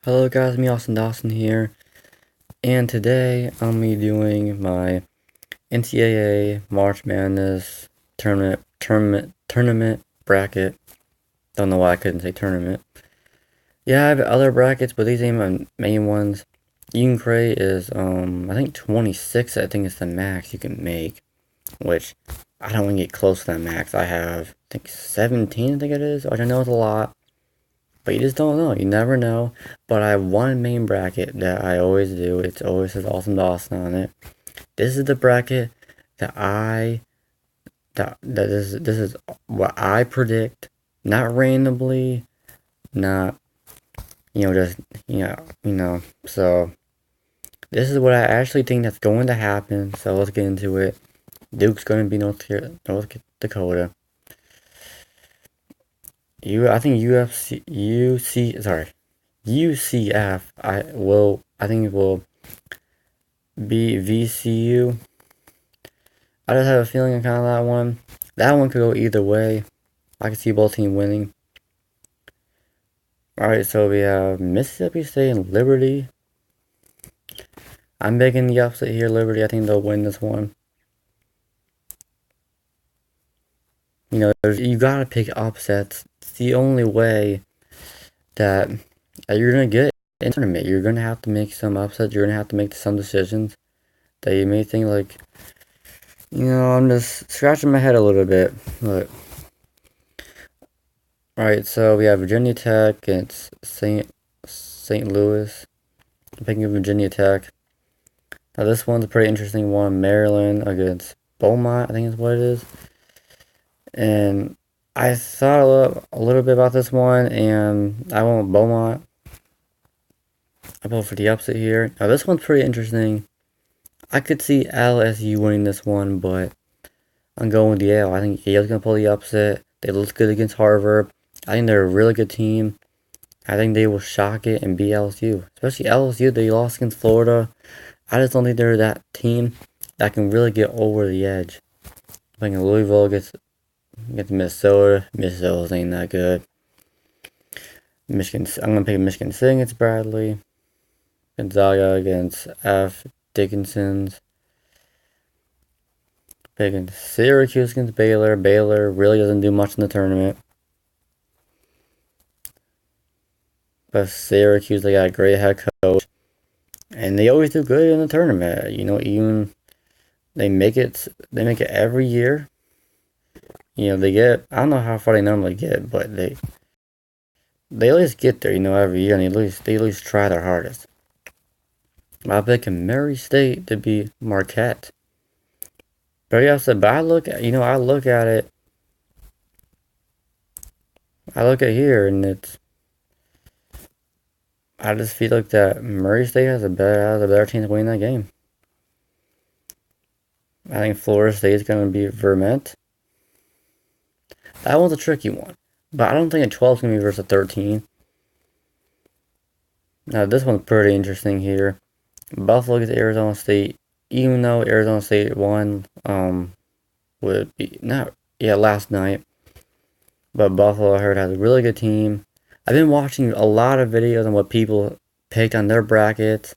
Hello guys, me Austin Dawson here, and today I'm be doing my NCAA March Madness tournament bracket. Don't know why I couldn't say tournament. Yeah, I have other brackets, but these ain't my main ones. You can create is I think 26. I think it's the max you can make, which I don't want to get close to that max. I have I think 17. I think it is, which I know it's a lot. But you just don't know. You never know. But I have one main bracket that I always do. It always says Awesome Dawson on it. This is the bracket that this is what I predict. Not randomly. Not just So this is what I actually think that's going to happen. So let's get into it. Duke's going to be North Dakota. I think UCF, I think it will be VCU. I just have a feeling on kind of that one. That one could go either way. I can see both teams winning. Alright, so we have Mississippi State and Liberty. I'm making the upset here, Liberty. I think they'll win this one. You gotta pick upsets. It's the only way that you're gonna get in the tournament. You're gonna have to make some upsets. You're gonna have to make some decisions that you may think like, I'm just scratching my head a little bit. But alright, so we have Virginia Tech against St. Louis. I'm picking Virginia Tech. Now this one's a pretty interesting one. Maryland against Beaumont, I think is what it is. And I thought a little bit about this one, and I went with Beaumont. I vote for the upset here. Now this one's pretty interesting. I could see LSU winning this one, but I'm going with Yale. I think Yale's going to pull the upset. They look good against Harvard. I think they're a really good team. I think they will shock it and beat LSU. Especially LSU, they lost against Florida. I just don't think they're that team that can really get over the edge. I think Louisville gets Minnesota. Minnesota's ain't that good. I'm going to pick Michigan State against Bradley. Gonzaga against F. Dickinson's. Picking Syracuse against Baylor. Baylor really doesn't do much in the tournament. But Syracuse, they got a great head coach. And they always do good in the tournament. Even they make it every year. They get, I don't know how far they normally get, but they at least get there, every year, and they at least try their hardest. I'm picking Murray State to be Marquette. Very upset, but I look at it. I look at here, and I just feel like that Murray State has a better chance of winning that game. I think Florida State is going to be Vermont. That one's a tricky one, but I don't think a 12 is going to be versus a 13. Now this one's pretty interesting here. Buffalo gets Arizona State, even though Arizona State won last night. But Buffalo, I heard, has a really good team. I've been watching a lot of videos on what people picked on their brackets.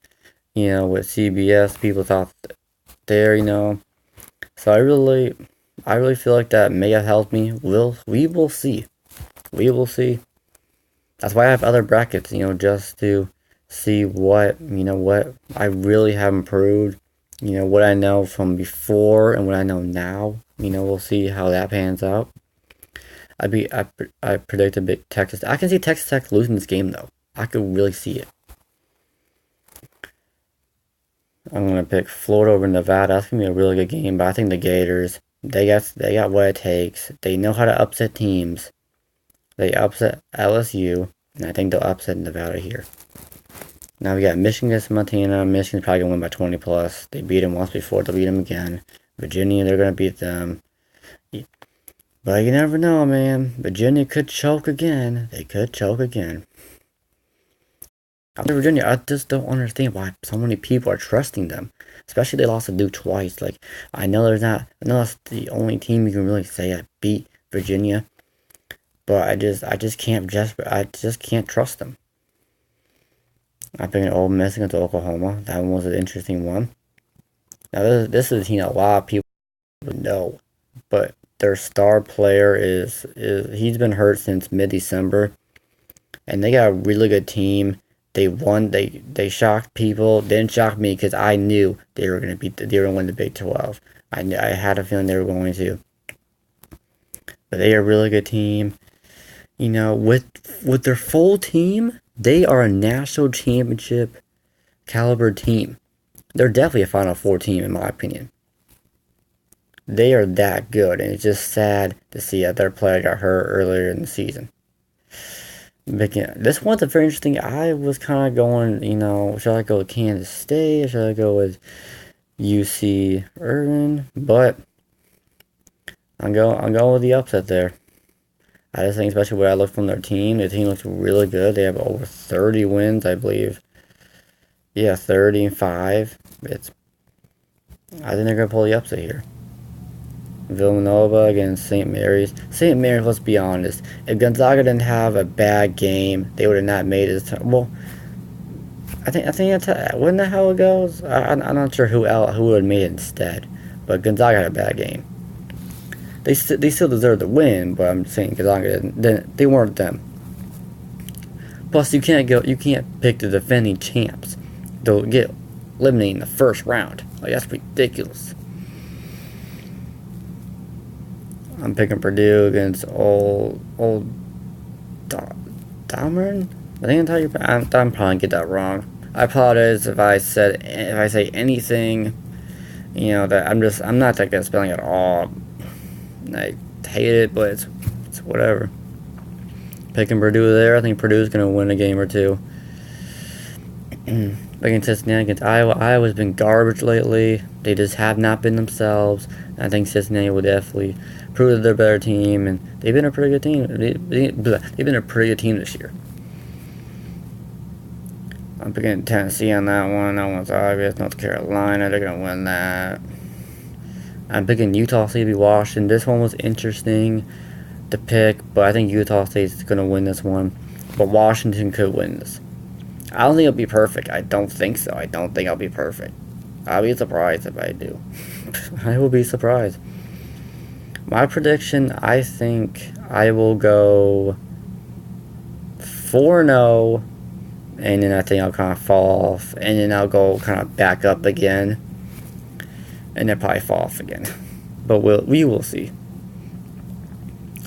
With CBS, people thought there, So I really feel like that may have helped me. We will see. We will see. That's why I have other brackets, just to see what I really have improved. What I know from before and what I know now. We'll see how that pans out. I predict a big Texas. I can see Texas Tech losing this game though. I could really see it. I'm gonna pick Florida over Nevada. That's gonna be a really good game. But I think the Gators, they got what it takes. They know how to upset teams. They upset LSU, and I think they'll upset Nevada here. Now we got Michigan against Montana. Michigan's probably gonna win by 20 plus. They beat them once before. They'll beat them again. Virginia, they're gonna beat them. But you never know, man. Virginia could choke again. They could choke again. After Virginia, I just don't understand why so many people are trusting them. Especially they lost to Duke twice. I know that's the only team you can really say that beat Virginia. But I just can't trust them. I'm picking Ole Miss against Oklahoma. That one was an interesting one. Now, this is a team a lot of people know, but their star player is he's been hurt since mid-December, and they got a really good team. They won. They shocked people. Didn't shock me because I knew they were gonna they were gonna win the Big 12. I had a feeling they were going to. But they are a really good team. You know, with their full team, they are a national championship caliber team. They're definitely a Final Four team in my opinion. They are that good, and it's just sad to see that their player got hurt earlier in the season. This one's a very interesting. I was kind of going, you know, should I go with Kansas State or should I go with UC Irvine? But I'm going with the upset there. I just think, especially when I look from their team looks really good. They have over 30 wins, I believe. Yeah, 30-5. I think they're gonna pull the upset here. Villanova against St. Mary's. St. Mary's, let's be honest. If Gonzaga didn't have a bad game, they would have not made it. Well, I think that's wasn't that how it goes? I'm not sure who would have made it instead. But Gonzaga had a bad game. They still deserve the win, but I'm saying Gonzaga didn't. They weren't them. Plus, you can't pick the defending champs. They'll get eliminated in the first round. Like, that's ridiculous. I'm picking Purdue against old Dameron. I think I'm probably gonna get that wrong. I apologize if I say anything, you know, that I'm not that good at spelling at all. I hate it, but it's whatever. Picking Purdue there. I think Purdue's gonna win a game or two. Picking Cincinnati against Iowa. Iowa's been garbage lately. They just have not been themselves. I think Cincinnati will definitely prove that they're a better team, and they've been a pretty good team. They've been a pretty good team this year. I'm picking Tennessee on that one. That one's obvious. North Carolina, they're gonna win that. I'm picking Utah State v. Washington. This one was interesting to pick, but I think Utah State's gonna win this one. But Washington could win this. I don't think it'll be perfect. I don't think so. I don't think I'll be perfect. I'll be surprised if I do. I will be surprised. My prediction, I think I will go 4-0, and then I think I'll kind of fall off, and then I'll go kind of back up again, and then probably fall off again. But we will see.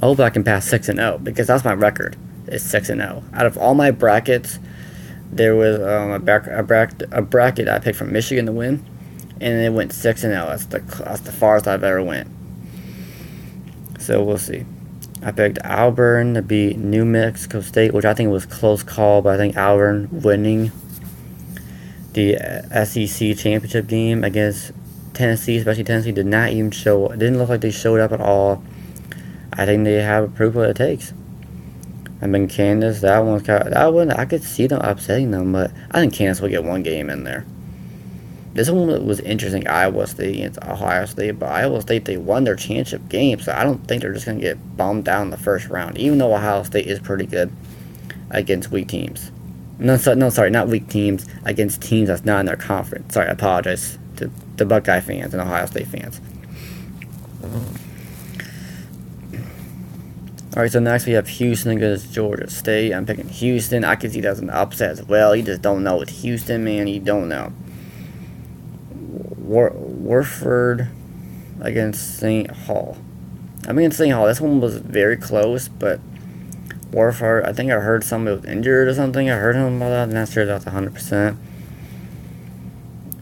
I hope I can pass 6-0, because that's my record, is 6-0. Out of all my brackets, there was a bracket I picked from Michigan to win, and it went 6-0. That's the farthest I've ever went. So we'll see. I picked Auburn to beat New Mexico State, which I think was a close call, but I think Auburn winning the SEC championship game against Tennessee, especially Tennessee, didn't look like they showed up at all. I think they have a proof what it takes. I mean, Kansas, that one I could see them upsetting them, but I think Kansas will get one game in there. This one was interesting, Iowa State against Ohio State, but Iowa State, they won their championship game, so I don't think they're just going to get bummed down in the first round, even though Ohio State is pretty good against weak teams. No, sorry, not weak teams, against teams that's not in their conference. Sorry, I apologize to the Buckeye fans and Ohio State fans. Alright, so next we have Houston against Georgia State. I'm picking Houston. I can see that as an upset as well. You just don't know with Houston, man. You don't know. Warford against St. Hall. I'm against St. Hall. This one was very close, but Warford, I think I heard somebody was injured or something. I heard him about that. I'm not sure that's 100%.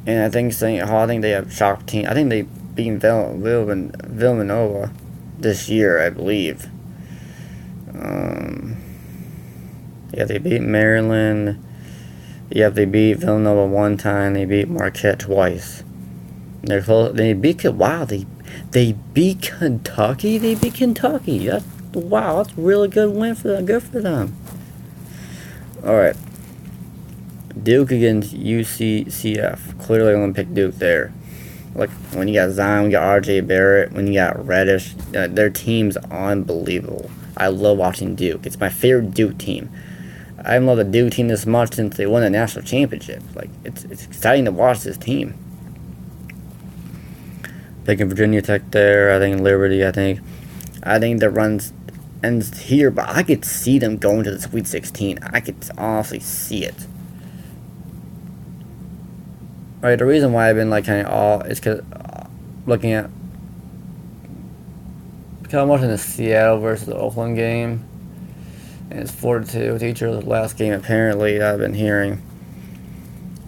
And I think St. Hall, I think they have shocked team. I think they beat Villanova this year, I believe. Yeah, they beat Maryland. Yeah, they beat Villanova one time. They beat Marquette twice. They're close. They beat Kentucky. They beat Kentucky. That's a really good win for them. Good for them. All right. Duke against UCCF. Clearly, I'm gonna pick Duke there. Like when you got Zion, when you got R.J. Barrett, when you got Reddish, their team's unbelievable. I love watching Duke. It's my favorite Duke team. I haven't loved the Duke team this much since they won the national championship. Like, it's exciting to watch this team. Picking Virginia Tech there. I think Liberty. I think the runs ends here, but I could see them going to the Sweet 16. I could honestly see it. Right, the reason why I've been like kind of all is because looking at because I'm watching the Seattle versus the Oakland game, and it's 4-2. It's each other's last game apparently that I've been hearing.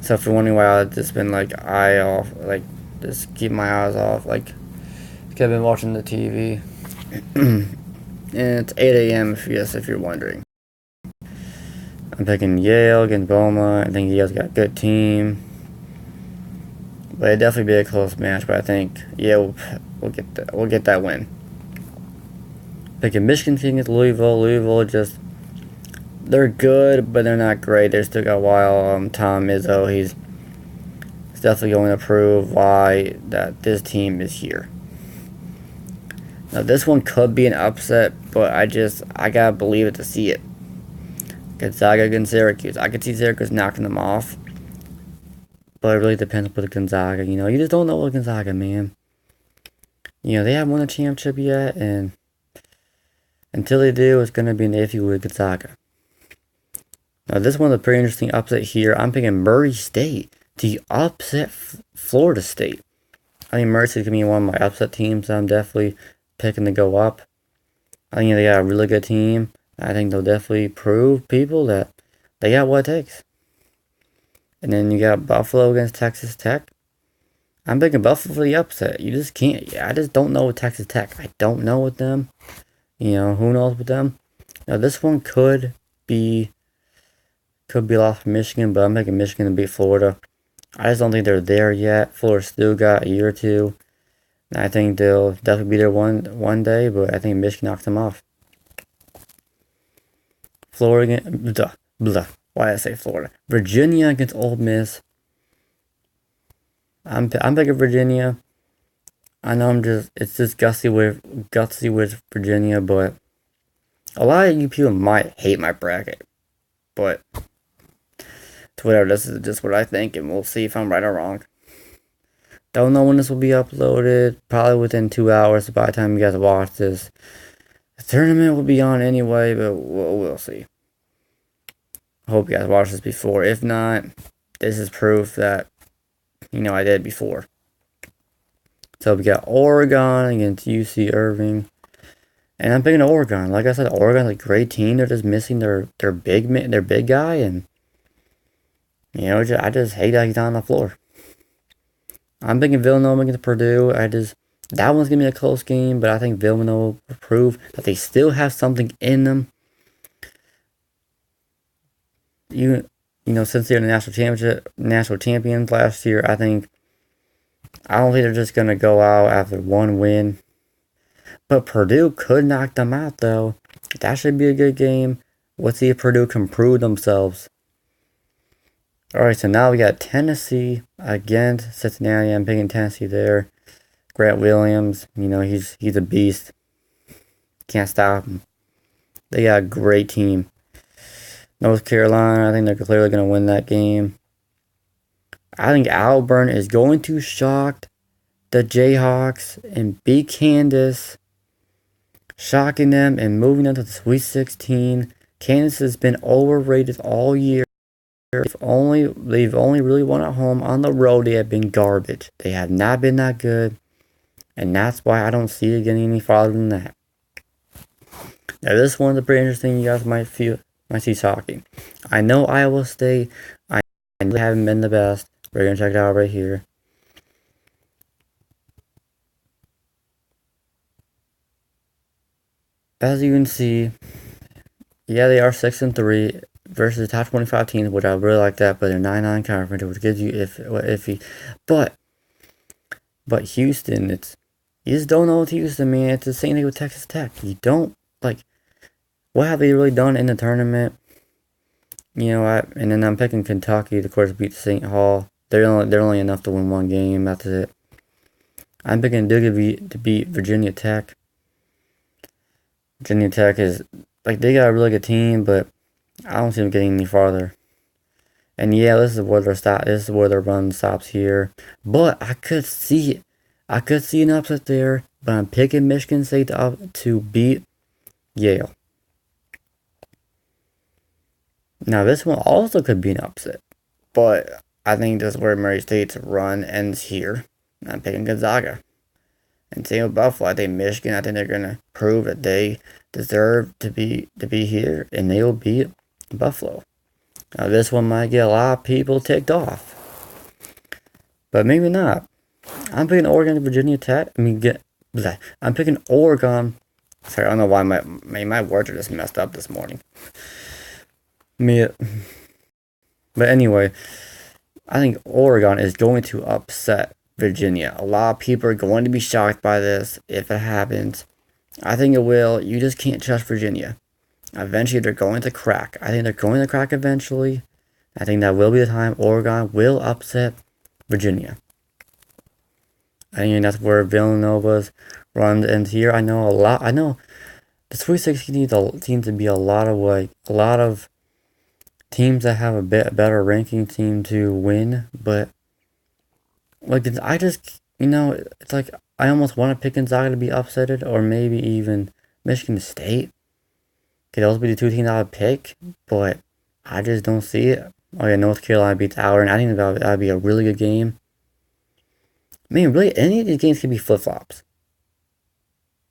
So if you're wondering why I've just been like eye off, like just keep my eyes off, like I've been watching the TV. And it's 8 a.m. if you're wondering. I'm picking Yale against Beaumont. I think Yale's got a good team. But it'd definitely be a close match, but I think Yale we'll get that win. Picking Michigan against Louisville. Louisville just they're good, but they're not great. They still got a while. Tom Izzo, he's definitely going to prove why that this team is here. Now this one could be an upset, but I gotta believe it to see it. Gonzaga against Syracuse. I could see Syracuse knocking them off, but it really depends with Gonzaga. You know, you just don't know with Gonzaga, man. You know, they haven't won a championship yet, and until they do, it's gonna be an iffy with Gonzaga. Now this one's a pretty interesting upset here. I'm picking Murray State to upset Florida State. I think Murray State's gonna be one of my upset teams. I'm definitely picking to go up. I think they got a really good team. I think they'll definitely prove people that they got what it takes. And then you got Buffalo against Texas Tech. I'm picking Buffalo for the upset. You just can't. I just don't know with Texas Tech. I don't know with them. You know, who knows with them. Now this one could be lost for Michigan, but I'm picking Michigan to beat Florida. I just don't think they're there yet. Florida still got a year or two. I think they'll definitely be there one day, but I think Michigan knocks them off. Florida against why did I say Florida? Virginia against Ole Miss. I'm picking Virginia. I know it's just gutsy with Virginia, but a lot of you people might hate my bracket, but it's whatever. This is just what I think, and we'll see if I'm right or wrong. Don't know when this will be uploaded. Probably within 2 hours by the time you guys watch this. The tournament will be on anyway, but we'll see. I hope you guys watched this before. If not, this is proof that, you know, I did before. So we got Oregon against UC Irving. And I'm picking Oregon. Like I said, Oregon's a great team. They're just missing their big guy. And, you know, I just hate that he's on the floor. I'm thinking Villanova against Purdue. That one's going to be a close game, but I think Villanova will prove that they still have something in them. You know, since they're the national champions last year, I don't think they're just going to go out after one win. But Purdue could knock them out, though. That should be a good game. Let's see if Purdue can prove themselves. Alright, so now we got Tennessee against Cincinnati. I'm picking Tennessee there. Grant Williams, you know, he's a beast. Can't stop him. They got a great team. North Carolina, I think they're clearly going to win that game. I think Auburn is going to shock the Jayhawks and beat Kansas, shocking them and moving them to the Sweet 16. Kansas has been overrated all year. They've only really won at home. On the road, they have been garbage. They have not been that good, and that's why I don't see it getting any farther than that. Now, this one's pretty interesting. You guys might see talking. I know Iowa State. I haven't been the best. We're gonna check it out right here. As you can see, yeah, they are 6-3 versus the top 25 teams, which I really like that. But they're 9-9 conference, which gives you iffy. But Houston, you just don't know with Houston, man. It's the same thing with Texas Tech. You don't what have they really done in the tournament? You know, and then I'm picking Kentucky, of course, beat St. Paul. They're only enough to win one game. That's it. I'm picking Duke to beat Virginia Tech. Virginia Tech is they got a really good team, but I don't see them getting any farther. And yeah, this is where their stop. This is where their run stops here. But I could see it. I could see an upset there. But I'm picking Michigan State to beat Yale. Now this one also could be an upset. But I think this is where Murray State's run ends here. I'm picking Gonzaga. And same with Buffalo. I think Michigan, I think they're going to prove that they deserve to be here. And they will beat Buffalo. Now this one might get a lot of people ticked off. But maybe not. I'm picking Oregon and Virginia Tech. I'm picking Oregon. Sorry, I don't know why my words are just messed up this morning. But anyway, I think Oregon is going to upset Virginia. A lot of people are going to be shocked by this if it happens. I think it will. You just can't trust Virginia. Eventually, they're going to crack. I think they're going to crack eventually. I think that will be the time Oregon will upset Virginia. I think that's where Villanova's run ends here. I know the Sweet 16 seems to be a lot of teams that have a bit better ranking team to win, but I just, it's like I almost want to pick Gonzaga to be upsetted, or maybe even Michigan State. Could those be the two teams I would pick, but I just don't see it. Oh yeah, North Carolina beats Auburn. I think that would be a really good game. I mean, really, any of these games could be flip-flops.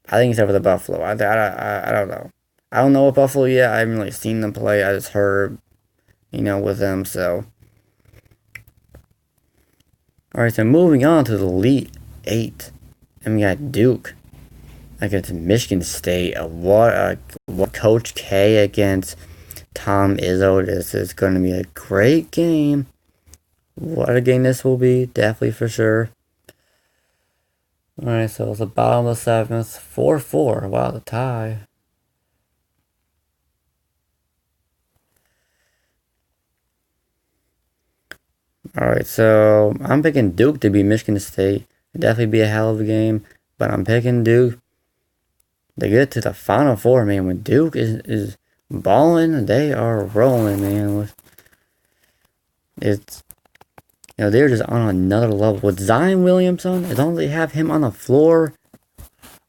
I think except for the Buffalo. I don't know. I don't know what Buffalo yet. I haven't really seen them play. I just heard, with them, so. Alright, so moving on to the Elite 8. And we got Duke against Michigan State. What Coach K against Tom Izzo. This is going to be a great game. What a game this will be, definitely for sure. Alright, so it's the bottom of the 7th. 4-4. Wow, the tie. Alright, so I'm picking Duke to beat Michigan State. It'd definitely be a hell of a game, but I'm picking Duke. They get to the Final Four, man. When Duke is balling, they are rolling, man. They're just on another level. With Zion Williamson, as long as they have him on the floor,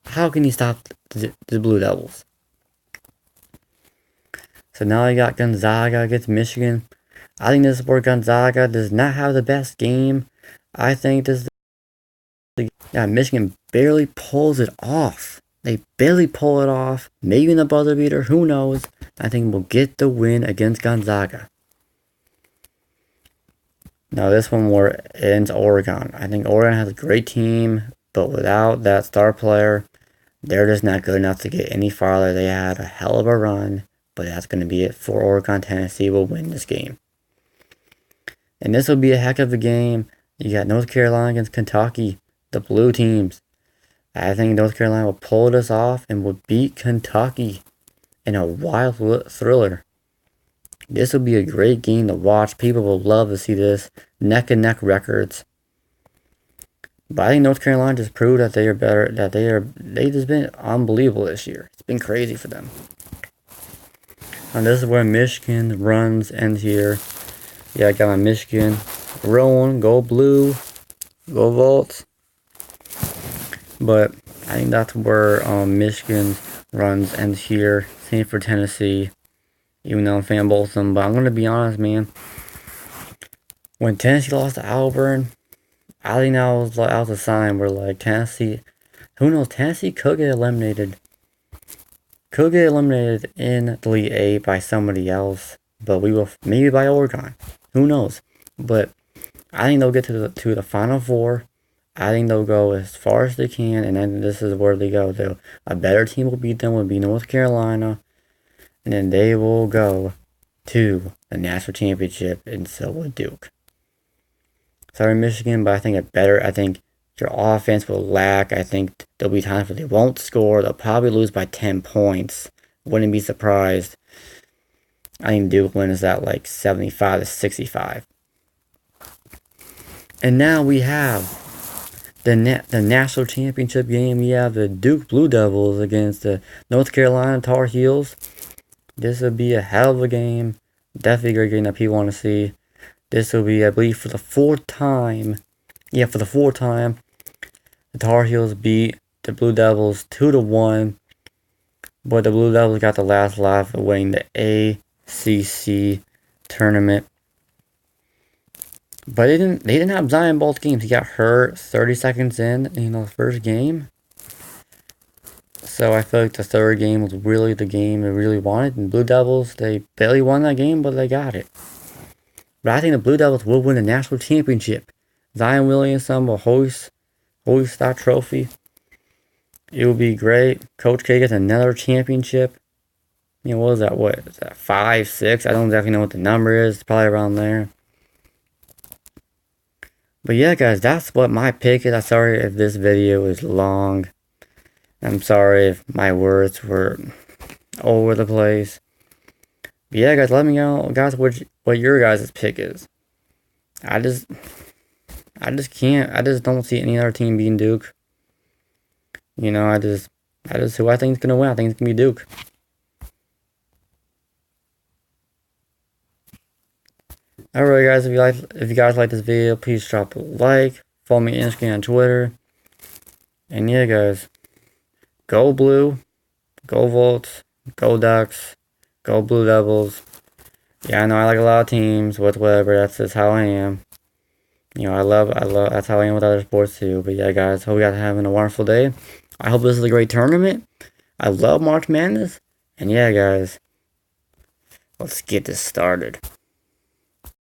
how can he stop the Blue Devils? So now you got Gonzaga against Michigan. I think this is where Gonzaga does not have the best game. I think Michigan barely pulls it off. They barely pull it off. Maybe in the buzzer beater, who knows? I think we'll get the win against Gonzaga. Now this one where it ends Oregon. I think Oregon has a great team, but without that star player, they're just not good enough to get any farther. They had a hell of a run, but that's going to be it for Oregon. Tennessee will win this game. And this will be a heck of a game. You got North Carolina against Kentucky, the blue teams. I think North Carolina will pull this off and will beat Kentucky in a wild thriller. This will be a great game to watch. People will love to see this. Neck and neck records. But I think North Carolina just proved that they are better. They've just been unbelievable this year. It's been crazy for them. And this is where Michigan runs ends here. Yeah, I got my Michigan rolling. Go blue. Go Vols. But I think that's where Michigan runs ends here. Same for Tennessee. Even though I'm a fan of both of them. But I'm going to be honest, man. When Tennessee lost to Auburn, I think that was a sign where, Tennessee... Who knows? Tennessee could get eliminated. Could get eliminated in the Elite 8 by somebody else. But we will... Maybe by Oregon. Who knows? But I think they'll get to the Final Four. I think they'll go as far as they can. And then this is where they go. A better team will beat them. Will be North Carolina. And then they will go to the national championship, and so will Duke. Sorry, Michigan, but I think your offense will lack. I think there'll be times where they won't score. They'll probably lose by 10 points. Wouldn't be surprised. I think Duke wins that 75-65. And now we have the national championship game. We have the Duke Blue Devils against the North Carolina Tar Heels. This will be a hell of a game. Definitely a great game that people want to see. This will be, I believe, for the fourth time. Yeah, for the fourth time. The Tar Heels beat the Blue Devils 2-1. But the Blue Devils got the last laugh of winning the ACC tournament. But they didn't have Zion both games. He got hurt 30 seconds in the first game. So I feel like the third game was really the game they really wanted. And Blue Devils, they barely won that game, but they got it. But I think the Blue Devils will win the national championship. Zion Williamson will hoist that trophy. It will be great. Coach K gets another championship. What was that? What is that? 5, 6? I don't exactly know what the number is. It's probably around there. But yeah, guys, that's what my pick is. I'm sorry if this video is long. I'm sorry if my words were all over the place. But yeah, guys, let me know, guys, what your guys' pick is. I just can't. I just don't see any other team beating Duke. I just who I think is gonna win. I think it's gonna be Duke. Alright, guys, if you guys like this video, please drop a like. Follow me on Instagram and Twitter. And yeah, guys, go Blue, go Vols, go Ducks, go Blue Devils. Yeah, I know I like a lot of teams with whatever. That's just how I am. I love. That's how I am with other sports too. But yeah, guys, hope you guys are having a wonderful day. I hope this is a great tournament. I love March Madness. And yeah, guys, let's get this started.